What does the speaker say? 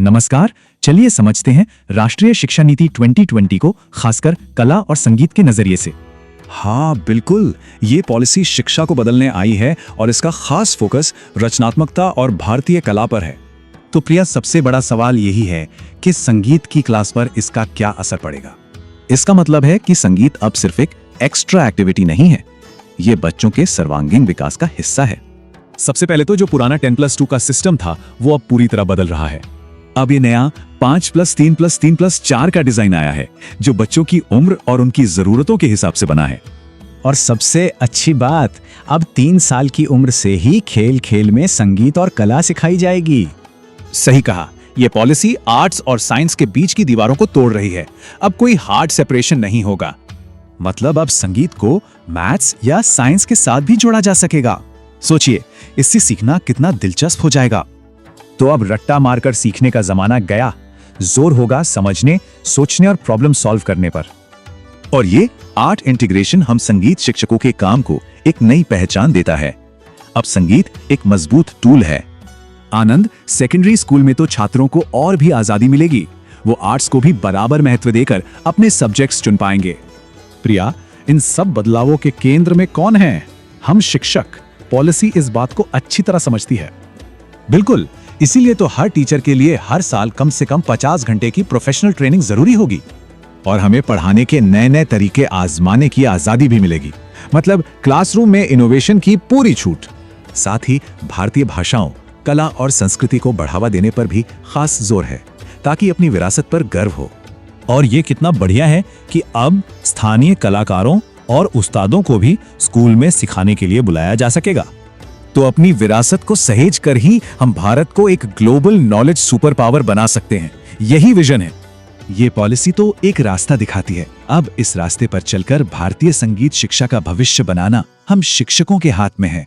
नमस्कार, चलिए समझते हैं राष्ट्रीय शिक्षा नीति 2020 को, खासकर कला और संगीत के नजरिए से। हाँ बिल्कुल, ये पॉलिसी शिक्षा को बदलने आई है और इसका खास फोकस रचनात्मकता और भारतीय कला पर है। तो प्रिया, सबसे बड़ा सवाल यही है कि संगीत की क्लास पर इसका क्या असर पड़ेगा। इसका मतलब है कि संगीत अब सिर्फ एक एक्स्ट्रा एक्टिविटी नहीं है, ये बच्चों के सर्वांगीण विकास का हिस्सा है। सबसे पहले तो जो पुराना 10+2 का सिस्टम था वो अब पूरी तरह बदल रहा है। अब ये नया 5+3+3+4 का डिजाइन आया है, जो बच्चों की उम्र और उनकी जरूरतों के हिसाब से बना है। और सबसे अच्छी बात, अब 3 साल की उम्र से ही खेल खेल में संगीत और कला सिखाई जाएगी। सही कहा, यह पॉलिसी आर्ट्स और साइंस के बीच की दीवारों को तोड़ रही है। अब कोई हार्ड सेपरेशन नहीं होगा। मतलब अब संगीत को मैथ्स या साइंस के साथ भी जोड़ा जा सकेगा। सोचिए, इससे सीखना कितना दिलचस्प हो जाएगा। तो अब रट्टा मारकर सीखने का जमाना गया, जोर होगा समझने, सोचने और प्रॉब्लम सॉल्व करने पर। और ये आर्ट इंटीग्रेशन हम संगीत शिक्षकों के काम को एक नई पहचान देता है। अब संगीत एक मजबूत टूल है। आनंद, सेकेंडरी स्कूल में तो छात्रों को और भी आजादी मिलेगी। वो आर्ट्स को भी बराबर महत्व देकर अपने सब्जेक्ट्स चुन पाएंगे। प्रिया, इन सब बदलावों के केंद्र में कौन है? हम शिक्षक। पॉलिसी इस बात को अच्छी तरह समझती है। बिल्कुल, इसीलिए तो हर टीचर के लिए हर साल कम से कम 50 घंटे की प्रोफेशनल ट्रेनिंग जरूरी होगी। और हमें पढ़ाने के नए नए तरीके आजमाने की आजादी भी मिलेगी। मतलब क्लासरूम में इनोवेशन की पूरी छूट। साथ ही भारतीय भाषाओं, कला और संस्कृति को बढ़ावा देने पर भी खास जोर है, ताकि अपनी विरासत पर गर्व हो। और ये कितना बढ़िया है कि अब स्थानीय कलाकारों और उस्तादों को भी स्कूल में सिखाने के लिए बुलाया जा सकेगा। तो अपनी विरासत को सहेज कर ही हम भारत को एक ग्लोबल नॉलेज सुपर पावर बना सकते हैं। यही विजन है। ये पॉलिसी तो एक रास्ता दिखाती है। अब इस रास्ते पर चलकर भारतीय संगीत शिक्षा का भविष्य बनाना हम शिक्षकों के हाथ में है।